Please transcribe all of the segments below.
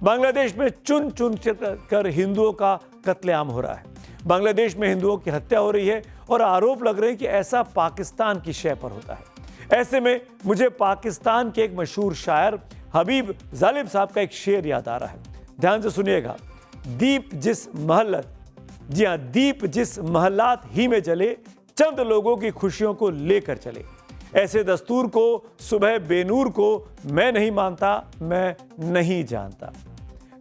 बांग्लादेश में चुन चुन कर हिंदुओं का कत्लेआम हो रहा है। बांग्लादेश में हिंदुओं की हत्या हो रही है और आरोप लग रहे हैं कि ऐसा पाकिस्तान की शय पर होता है। ऐसे में मुझे पाकिस्तान के एक मशहूर शायर हबीब जालिब साहब का एक शेर याद आ रहा है। ध्यान से सुनिएगा। दीप जिस महल्लत, जी हाँ, दीप जिस महल्लात ही में जले, चंद लोगों की खुशियों को लेकर चले। ऐसे दस्तूर को, सुबह बेनूर को मैं नहीं मानता, मैं नहीं जानता।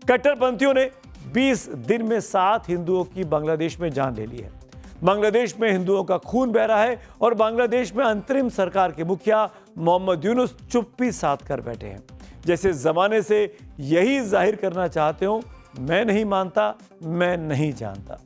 कट्टरपंथियों ने 20 दिन में 7 हिंदुओं की बांग्लादेश में जान ले ली है। बांग्लादेश में हिंदुओं का खून बह रहा है और बांग्लादेश में अंतरिम सरकार के मुखिया मोहम्मद यूनुस चुप्पी साध कर बैठे हैं, जैसे जमाने से यही जाहिर करना चाहते हो, मैं नहीं मानता, मैं नहीं जानता।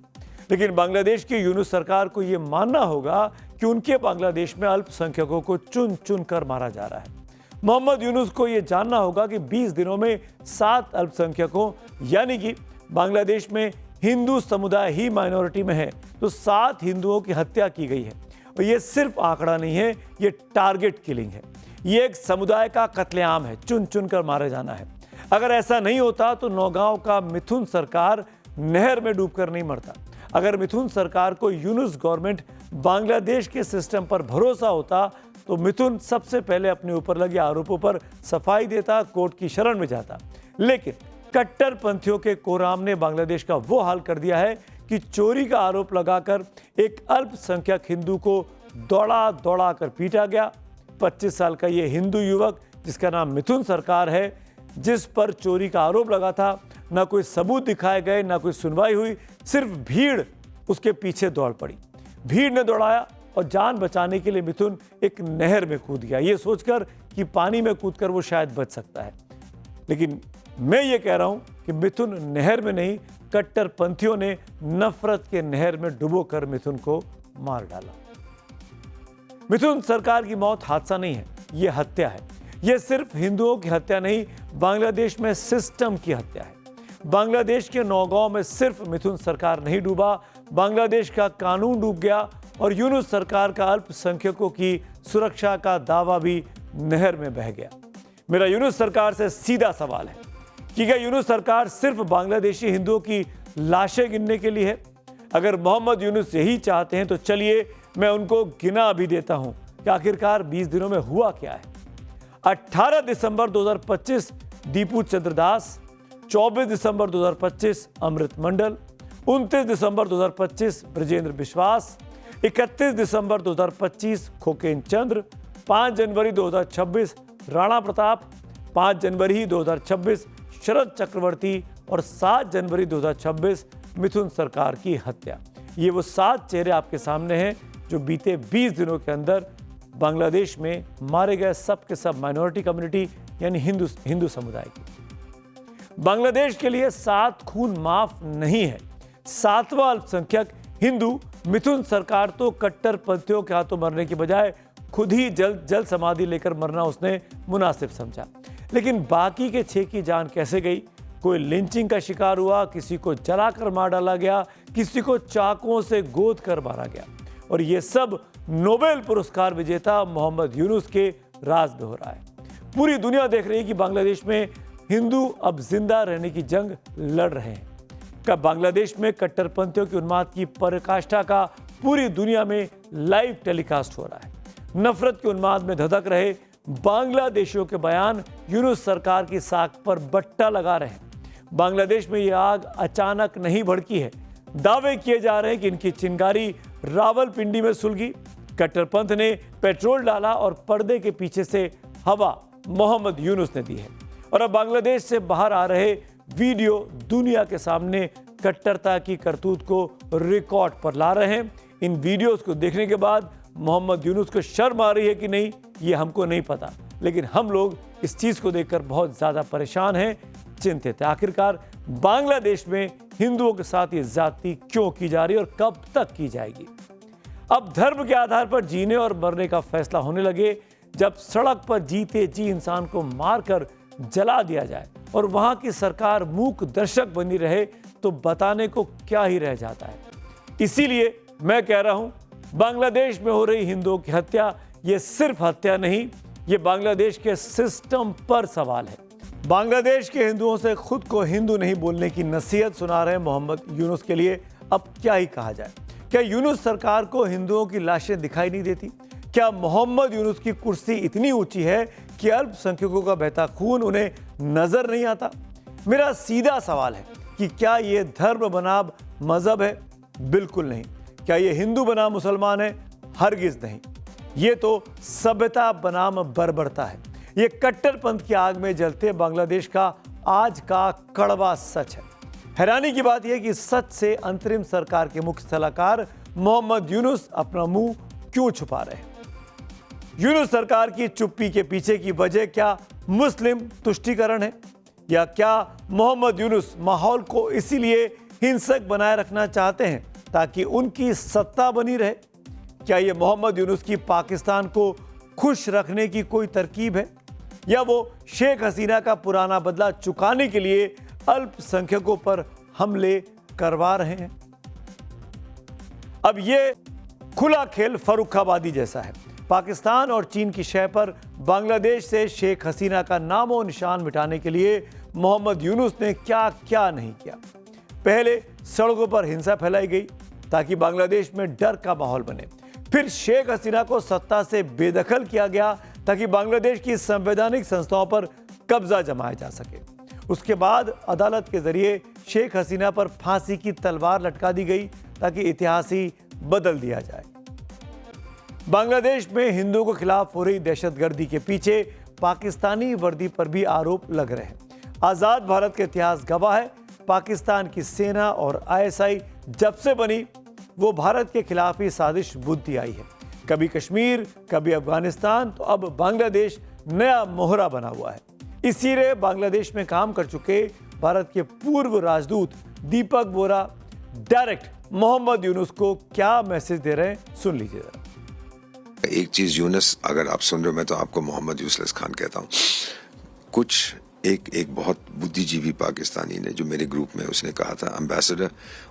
लेकिन बांग्लादेश की यूनुस सरकार को यह मानना होगा कि उनके बांग्लादेश में अल्पसंख्यकों को चुन चुन कर मारा जा रहा है। मोहम्मद यूनुस को यह जानना होगा कि 20 दिनों में 7 अल्पसंख्यकों, यानी कि बांग्लादेश में हिंदू समुदाय ही माइनॉरिटी में है, तो 7 हिंदुओं की हत्या की गई है। और यह सिर्फ आंकड़ा नहीं है, यह टारगेट किलिंग है। यह एक समुदाय का कत्लेआम है, चुन चुन कर मारे जाना है। अगर ऐसा नहीं होता तो नौगांव का मिथुन सरकार नहर में डूबकर नहीं मरता। अगर मिथुन सरकार को यूनुस गवर्नमेंट बांग्लादेश के सिस्टम पर भरोसा होता तो मिथुन सबसे पहले अपने ऊपर लगे आरोपों पर सफाई देता, कोर्ट की शरण में जाता। लेकिन कट्टरपंथियों के कोराम ने बांग्लादेश का वो हाल कर दिया है कि चोरी का आरोप लगाकर एक अल्पसंख्यक हिंदू को दौड़ा दौड़ा कर पीटा गया। 25 साल का ये हिंदू युवक जिसका नाम मिथुन सरकार है, जिस पर चोरी का आरोप लगा था, ना कोई सबूत दिखाए गए, ना कोई सुनवाई हुई, सिर्फ भीड़ उसके पीछे दौड़ पड़ी। भीड़ ने दौड़ाया और जान बचाने के लिए मिथुन एक नहर में कूद गया, ये सोचकर कि पानी में कूदकर वो शायद बच सकता है। लेकिन मैं ये कह रहा हूं कि मिथुन नहर में नहीं, कट्टरपंथियों ने नफरत के नहर में डुबोकर मिथुन को मार डाला। मिथुन सरकार की मौत हादसा नहीं है, यह हत्या है। यह सिर्फ हिंदुओं की हत्या नहीं, बांग्लादेश में सिस्टम की हत्या है। बांग्लादेश के नौगांव में सिर्फ मिथुन सरकार नहीं डूबा, बांग्लादेश का कानून डूब गया और यूनुस सरकार का अल्पसंख्यकों की सुरक्षा का दावा भी नहर में बह गया। मेरा यूनुस सरकार से सीधा सवाल है कि क्या यूनुस सरकार सिर्फ बांग्लादेशी हिंदुओं की लाशें गिनने के लिए है? अगर मोहम्मद यूनुस यही चाहते हैं तो चलिए मैं उनको गिना भी देता हूं कि आखिरकार 20 दिनों में हुआ क्या है। 18 दिसंबर 2025 दीपू चंद्रदास, 24 दिसंबर 2025 अमृत मंडल, 29 दिसंबर 2025 ब्रजेंद्र विश्वास, 31 दिसंबर 2025 खोकेन चंद्र, 5 जनवरी 2026 राणा प्रताप, 5 जनवरी 2026 शरद चक्रवर्ती और 7 जनवरी 2026 मिथुन सरकार की हत्या। ये वो 7 चेहरे आपके सामने हैं जो बीते 20 दिनों के अंदर बांग्लादेश में मारे गए सब के सब माइनॉरिटी कम्युनिटी यानी हिंदू समुदाय की। बांग्लादेश के लिए 7 खून माफ नहीं है। 7वां अल्पसंख्यक हिंदू मिथुन सरकार तो कट्टरपंथियों के हाथों मरने के बजाय खुद ही जल समाधि लेकर मरना उसने मुनासिब समझा। लेकिन बाकी के 6 की जान कैसे गई? कोई लिंचिंग का शिकार हुआ, किसी को जलाकर मार डाला गया, किसी को चाकुओं से गोद कर मारा गया। और ये सब नोबेल पुरस्कार विजेता मोहम्मद यूनुस के राज में हो रहा है। पूरी दुनिया देख रही है कि बांग्लादेश में हिंदू अब जिंदा रहने की जंग लड़ रहे हैं। कब बांग्लादेश में कट्टरपंथियों की उन्माद की पराकाष्ठा का पूरी दुनिया में लाइव टेलीकास्ट हो रहा है। नफरत के उन्माद में धधक रहे बांग्लादेशियों के बयान यूनुस सरकार की साख पर बट्टा लगा रहे हैं। बांग्लादेश में यह आग अचानक नहीं भड़की है। दावे किए जा रहे हैं कि इनकी चिंगारी रावलपिंडी में सुलगी। कट्टरपंथ ने पेट्रोल डाला और पर्दे के पीछे से हवा मोहम्मद यूनुस ने दी है। और अब बांग्लादेश से बाहर आ रहे वीडियो दुनिया के सामने कट्टरता की करतूत को रिकॉर्ड पर ला रहे हैं। इन वीडियोस को देखने के बाद मोहम्मद यूनुस को शर्म आ रही है कि नहीं, ये हमको नहीं पता, लेकिन हम लोग इस चीज को देखकर बहुत ज्यादा परेशान हैं, चिंतित है। आखिरकार बांग्लादेश में हिंदुओं के साथ ये ज्यादती क्यों की जा रही है और कब तक की जाएगी? अब धर्म के आधार पर जीने और मरने का फैसला होने लगे। जब सड़क पर जीते जी इंसान को मारकर जला दिया जाए और वहां की सरकार मूक दर्शक बनी रहे तो बताने को क्या ही रह जाता है। इसीलिए मैं कह रहा हूं, बांग्लादेश में हो रही हिंदुओं की हत्या ये सिर्फ हत्या नहीं, ये बांग्लादेश के सिस्टम पर सवाल है। बांग्लादेश के हिंदुओं से खुद को हिंदू नहीं बोलने की नसीहत सुना रहे मोहम्मद यूनुस के लिए अब क्या ही कहा जाए। क्या यूनुस सरकार को हिंदुओं की लाशें दिखाई नहीं देती? क्या मोहम्मद यूनुस की कुर्सी इतनी ऊंची है कि अल्पसंख्यकों का बहता खून उन्हें नजर नहीं आता? मेरा सीधा सवाल है कि क्या ये धर्म बनाम मजहब है? बिल्कुल नहीं। क्या ये हिंदू बनाम मुसलमान है? हरगिज नहीं। ये तो सभ्यता बनाम बर्बरता है। ये कट्टरपंथ की आग में जलते बांग्लादेश का आज का कड़वा सच है। हैरानी की बात यह कि सच से अंतरिम सरकार के मुख्य सलाहकार मोहम्मद यूनुस अपना मुंह क्यों छुपा रहे हैं? यूनुस सरकार की चुप्पी के पीछे की वजह क्या मुस्लिम तुष्टीकरण है, या क्या मोहम्मद यूनुस माहौल को इसीलिए हिंसक बनाए रखना चाहते हैं ताकि उनकी सत्ता बनी रहे? क्या यह मोहम्मद यूनुस की पाकिस्तान को खुश रखने की कोई तरकीब है, या वो शेख हसीना का पुराना बदला चुकाने के लिए अल्पसंख्यकों पर हमले करवा रहे हैं? अब ये खुला खेल फर्रुखाबादी जैसा है। पाकिस्तान और चीन की शह पर बांग्लादेश से शेख हसीना का नामो निशान मिटाने के लिए मोहम्मद यूनुस ने क्या क्या नहीं किया। पहले सड़कों पर हिंसा फैलाई गई ताकि बांग्लादेश में डर का माहौल बने। फिर शेख हसीना को सत्ता से बेदखल किया गया ताकि बांग्लादेश की संवैधानिक संस्थाओं पर कब्जा जमाया जा सके। उसके बाद अदालत के जरिए शेख हसीना पर फांसी की तलवार लटका दी गई ताकि इतिहास ही बदल दिया जाए। बांग्लादेश में हिंदुओं के खिलाफ हो रही दहशतगर्दी के पीछे पाकिस्तानी वर्दी पर भी आरोप लग रहे हैं। आजाद भारत का इतिहास गवाह है, पाकिस्तान की सेना और आईएसआई जब से बनी वो भारत के खिलाफ ही साजिश बुद्धि आई है। कभी कश्मीर, कभी अफगानिस्तान, तो अब बांग्लादेश नया मोहरा बना हुआ है। इसीलिए बांग्लादेश में काम कर चुके भारत के पूर्व राजदूत दीपक बोरा डायरेक्ट मोहम्मद यूनुस को क्या मैसेज दे रहे हैं, सुन लीजिए जरा। एक चीज यूनुस, अगर आप सुन रहे हो, मैं तो आपको मोहम्मद यूसुफ खान कहता हूँ। कुछ एक बहुत बुद्धिजीवी पाकिस्तानी ने जो मेरे ग्रुप में, उसने कहा था, एम्बेसडर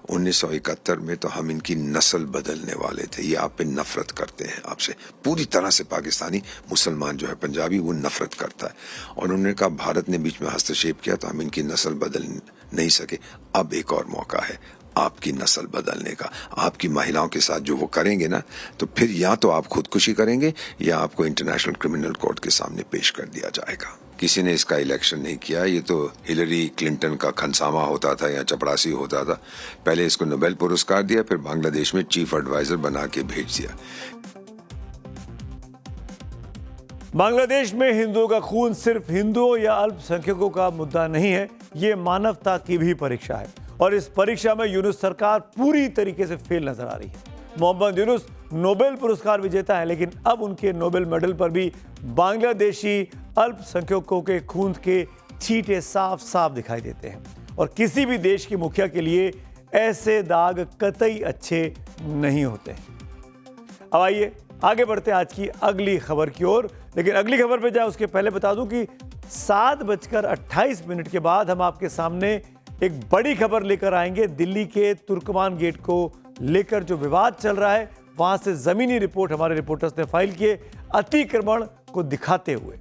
1971 में तो हम इनकी नस्ल बदलने वाले थे, ये आप पे नफरत करते हैं, आपसे पूरी तरह से पाकिस्तानी मुसलमान जो है पंजाबी वो नफरत करता है। और उन्होंने कहा भारत ने बीच में हस्तक्षेप किया तो हम इनकी नस्ल बदल नहीं सके, अब एक और मौका है आपकी नस्ल बदलने का। आपकी महिलाओं के साथ जो वो करेंगे ना, तो फिर या तो आप खुदकुशी करेंगे या आपको इंटरनेशनल क्रिमिनल कोर्ट के सामने पेश कर दिया जाएगा। किसी ने इसका इलेक्शन नहीं किया, ये तो हिलरी क्लिंटन का खनसामा होता था या चपरासी होता था। पहले इसको नोबेल पुरस्कार दिया, फिर बांग्लादेश में चीफ एडवाइजर बना के भेज दिया। बांग्लादेश में हिंदुओं का खून सिर्फ हिंदुओं या अल्पसंख्यकों का मुद्दा नहीं है, ये मानवता की भी परीक्षा है। और इस परीक्षा में यूनुस सरकार पूरी तरीके से फेल नजर आ रही है। मोहम्मद यूनुस नोबेल पुरस्कार विजेता है, लेकिन अब उनके नोबेल मेडल पर भी बांग्लादेशी अल्पसंख्यकों के खून के छींटे साफ साफ दिखाई देते हैं। और किसी भी देश की मुखिया के लिए ऐसे दाग कतई अच्छे नहीं होते। अब आइए आगे बढ़ते हैं आज की अगली खबर की ओर। लेकिन अगली खबर पे जाए उसके पहले बता दूं कि 7:28 के बाद हम आपके सामने एक बड़ी खबर लेकर आएंगे। दिल्ली के तुर्कमान गेट को लेकर जो विवाद चल रहा है, वहां से जमीनी रिपोर्ट हमारे रिपोर्टर्स ने फाइल किए अतिक्रमण को दिखाते हुए।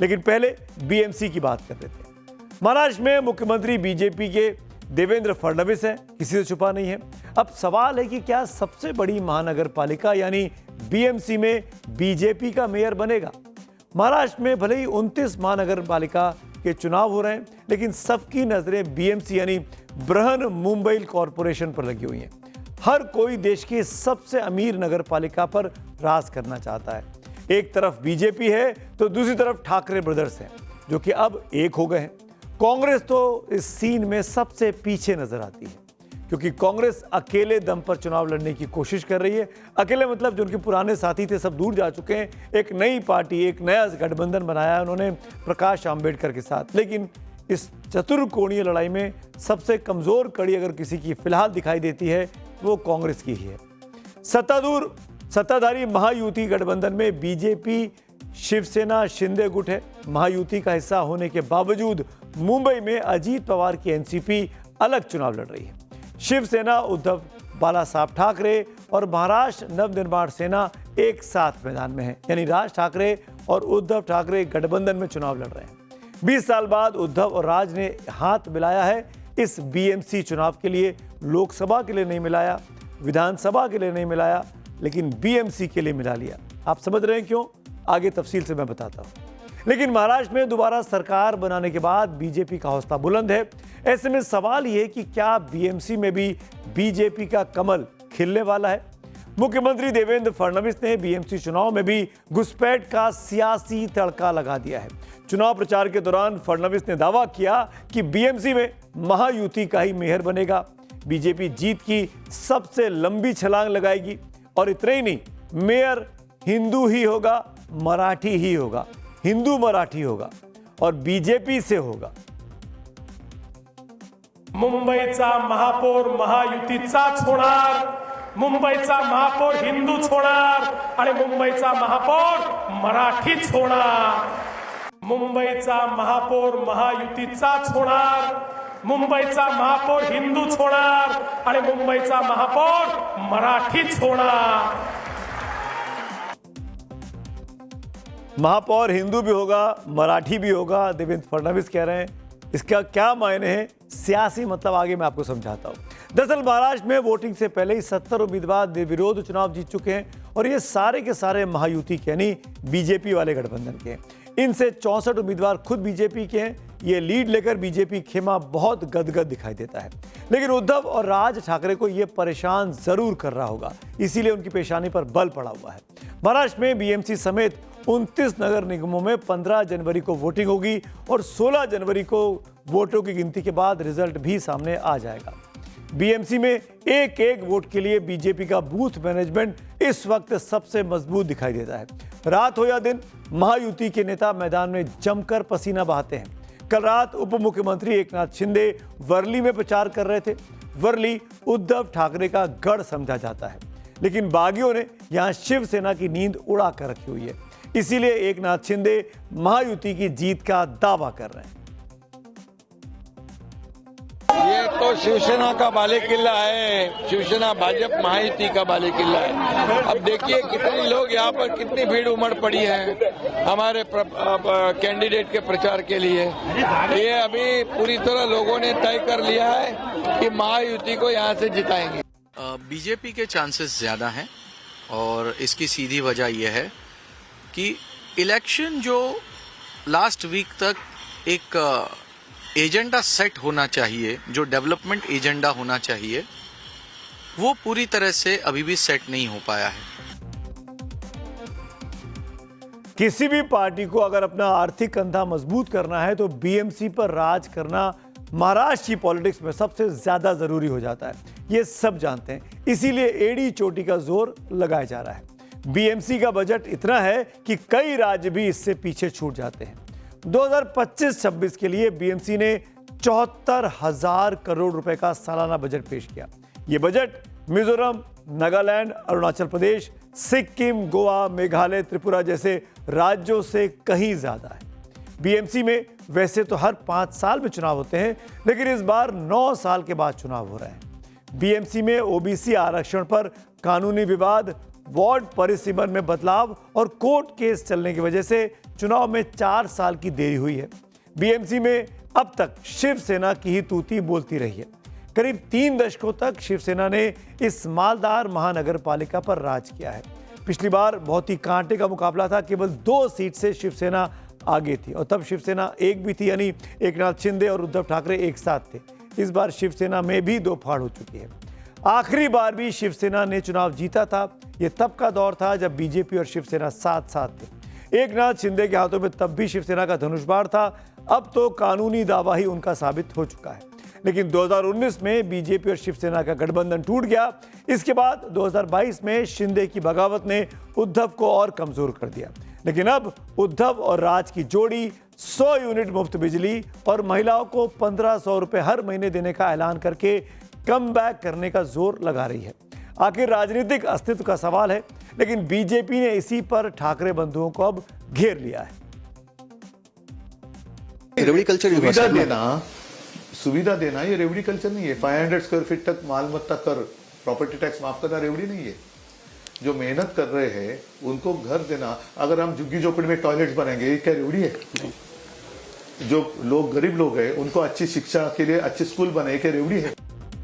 लेकिन पहले बीएमसी की बात कर लेते हैं। महाराष्ट्र में मुख्यमंत्री बीजेपी के देवेंद्र फडणवीस हैं, किसी से छुपा नहीं है। अब सवाल है कि क्या सबसे बड़ी महानगर पालिका यानी बीएमसी में बीजेपी का मेयर बनेगा? महाराष्ट्र में भले ही 29 महानगर पालिका के चुनाव हो रहे हैं, लेकिन सबकी नजरें बीएमसी यानी बृहन मुंबई कॉरपोरेशन पर लगी हुई हैं। हर कोई देश की सबसे अमीर नगर पालिका पर राज करना चाहता है। एक तरफ बीजेपी है तो दूसरी तरफ ठाकरे ब्रदर्स हैं, जो कि अब एक हो गए हैं। कांग्रेस तो इस सीन में सबसे पीछे नजर आती है, क्योंकि कांग्रेस अकेले दम पर चुनाव लड़ने की कोशिश कर रही है। अकेले मतलब जो उनके पुराने साथी थे सब दूर जा चुके हैं। एक नई पार्टी, एक नया गठबंधन बनाया है उन्होंने प्रकाश आंबेडकर के साथ। लेकिन इस चतुर्कोणीय लड़ाई में सबसे कमजोर कड़ी अगर किसी की फिलहाल दिखाई देती है वो कांग्रेस की ही है। सत्ताधारी महायुति गठबंधन में बीजेपी, शिवसेना, शिंदे गुट है। महायुति का हिस्सा होने के बावजूद मुंबई में अजीत पवार की एनसीपी अलग चुनाव लड़ रही है। शिवसेना उद्धव बाला साहब ठाकरे और महाराष्ट्र नवनिर्माण सेना एक साथ मैदान में है, यानी राज ठाकरे और उद्धव ठाकरे गठबंधन में चुनाव लड़ रहे हैं। 20 साल बाद उद्धव और राज ने हाथ मिलाया है इस बीएमसी चुनाव के लिए। लोकसभा के लिए नहीं मिलाया, विधानसभा के लिए नहीं मिलाया, लेकिन बीएमसी के लिए मिला लिया। आप समझ रहे हैं क्यों? आगे तफसील से मैं बताता हूं। लेकिन महाराष्ट्र में दोबारा सरकार बनाने के बाद बीजेपी का हौसला बुलंद है। ऐसे में सवाल यह है कि क्या बीएमसी में भी बीजेपी का कमल खिलने वाला है? मुख्यमंत्री देवेंद्र फडणवीस ने बीएमसी चुनाव में भी घुसपैठ का सियासी तड़का लगा दिया है। चुनाव प्रचार के दौरान फडणवीस ने दावा किया कि बीएमसी में महायुति का ही मेयर बनेगा। बीजेपी जीत की सबसे लंबी छलांग लगाएगी और इतना ही नहीं, मेयर हिंदू ही होगा, मराठी ही होगा, हिंदू मराठी होगा और बीजेपी से होगा। मुंबईचा महापौर महायुतीचाच होणार, मुंबईचा महापौर हिंदूच होणार आणि मुंबईचा महापौर मराठीच होणार। मुंबईचा महापौर महायुतीचाच होणार, मुंबईचा महापौर हिंदूच होणार आणि मुंबईचा महापौर मराठीच होणार। महापौर हिंदू भी होगा, मराठी भी होगा, देवेंद्र फडणवीस कह रहे हैं। इसका क्या मायने हैं, सियासी मतलब आगे मैं आपको समझाता हूं। दरअसल महाराष्ट्र में वोटिंग से पहले ही 70 उम्मीदवार निर्विरोध चुनाव जीत चुके हैं और ये सारे के सारे महायुति के यानी बीजेपी वाले गठबंधन के हैं। इनसे 64 उम्मीदवार खुद बीजेपी के हैं। ये लीड लेकर बीजेपी खेमा बहुत गदगद दिखाई देता है। लेकिन उद्धव और राज ठाकरे को यह परेशान जरूर कर रहा होगा, इसीलिए उनकी पेशानी पर बल पड़ा हुआ है। महाराष्ट्र में बीएमसी समेत 29 नगर निगमों में 15 जनवरी को वोटिंग होगी और 16 जनवरी को वोटों की गिनती के बाद रिजल्ट भी सामने आ जाएगा। बीएमसी में एक एक वोट के लिए बीजेपी का बूथ मैनेजमेंट इस वक्त सबसे मजबूत दिखाई देता है। रात हो या दिन, महायुति के नेता मैदान में जमकर पसीना बहाते हैं। कल रात उप मुख्यमंत्री एकनाथ शिंदे वर्ली में प्रचार कर रहे थे। वर्ली उद्धव ठाकरे का गढ़ समझा जाता है, लेकिन बागियों ने यहां शिवसेना की नींद उड़ा कर रखी हुई है। इसीलिए एकनाथ शिंदे महायुति की जीत का दावा कर रहे हैं। ये तो शिवसेना का बालेकिल्ला है, शिवसेना भाजपा महायुति का बालेकिल्ला है। अब देखिए कितने लोग यहाँ पर, कितनी भीड़ उमड़ पड़ी है हमारे कैंडिडेट के प्रचार के लिए। ये अभी पूरी तरह लोगों ने तय कर लिया है कि महायुति को यहाँ से जिताएंगे। बीजेपी के चांसेस ज्यादा हैं और इसकी सीधी वजह यह है कि इलेक्शन जो लास्ट वीक तक एक एजेंडा सेट होना चाहिए, जो डेवलपमेंट एजेंडा होना चाहिए, वो पूरी तरह से अभी भी सेट नहीं हो पाया है। किसी भी पार्टी को अगर अपना आर्थिक कंधा मजबूत करना है तो बीएमसी पर राज करना महाराष्ट्र की पॉलिटिक्स में सबसे ज्यादा जरूरी हो जाता है। ये सब जानते हैं, इसीलिए एड़ी चोटी का जोर लगाया जा रहा है। बीएमसी का बजट इतना है कि कई राज्य भी इससे पीछे छूट जाते हैं। 2025-26 के लिए बीएमसी ने 74,000 करोड़ रुपए का सालाना बजट पेश किया। यह बजट मिजोरम, नागालैंड, अरुणाचल प्रदेश, सिक्किम, गोवा, मेघालय, त्रिपुरा जैसे राज्यों से कहीं ज्यादा है। बीएमसी में वैसे तो हर 5 साल में चुनाव होते हैं, लेकिन इस बार 9 साल के बाद चुनाव हो रहे हैं। बीएमसी में ओबीसी आरक्षण पर कानूनी विवाद, वार्ड परिसीमन में बदलाव और कोर्ट केस चलने की वजह से चुनाव में 4 साल की देरी हुई है। बीएमसी में अब तक शिवसेना की ही तूती बोलती रही है। करीब 3 दशकों तक शिवसेना ने इस मालदार महानगर पालिका पर राज किया है। पिछली बार बहुत ही कांटे का मुकाबला था, केवल 2 सीट से शिवसेना आगे थी और तब शिवसेना एक भी थी, यानी एकनाथ शिंदे और उद्धव ठाकरे एक साथ थे। इस बार शिवसेना में भी 2 फाड़ हो चुकी है। आखिरी बार भी शिवसेना ने चुनाव जीता था। यह तब का दौर था जब बीजेपी और शिवसेना साथ साथ थे। एकनाथ शिंदे के हाथों में तब भी शिवसेना का धनुष बाण था। अब तो कानूनी दावा ही उनका साबित हो चुका है। लेकिन 2019 में बीजेपी और शिवसेना का गठबंधन टूट गया। इसके बाद 2022 में शिंदे की बगावत ने उद्धव को और कमजोर कर दिया। लेकिन अब उद्धव और राज की जोड़ी 100 यूनिट मुफ्त बिजली और महिलाओं को 1500 रुपए हर महीने देने का ऐलान करके कम बैक करने का जोर लगा रही है। आखिर राजनीतिक अस्तित्व का सवाल है, लेकिन बीजेपी ने इसी पर ठाकरे बंधुओं को अब घेर लिया है। रेवड़ी कल्चर सुविधा देना ये रेवड़ी कल्चर नहीं है। 500 स्क्वायर फीट तक मालमत्ता कर, प्रॉपर्टी टैक्स माफ करना रेवड़ी नहीं है। जो मेहनत कर रहे हैं उनको घर देना। अगर हम झुग्गी झोपड़ी में टॉयलेट्स बनाएंगे, ये क्या रेवड़ी है? जो लोग गरीब लोग हैं उनको अच्छी शिक्षा के लिए अच्छे स्कूल बनाए के रेवड़ी है।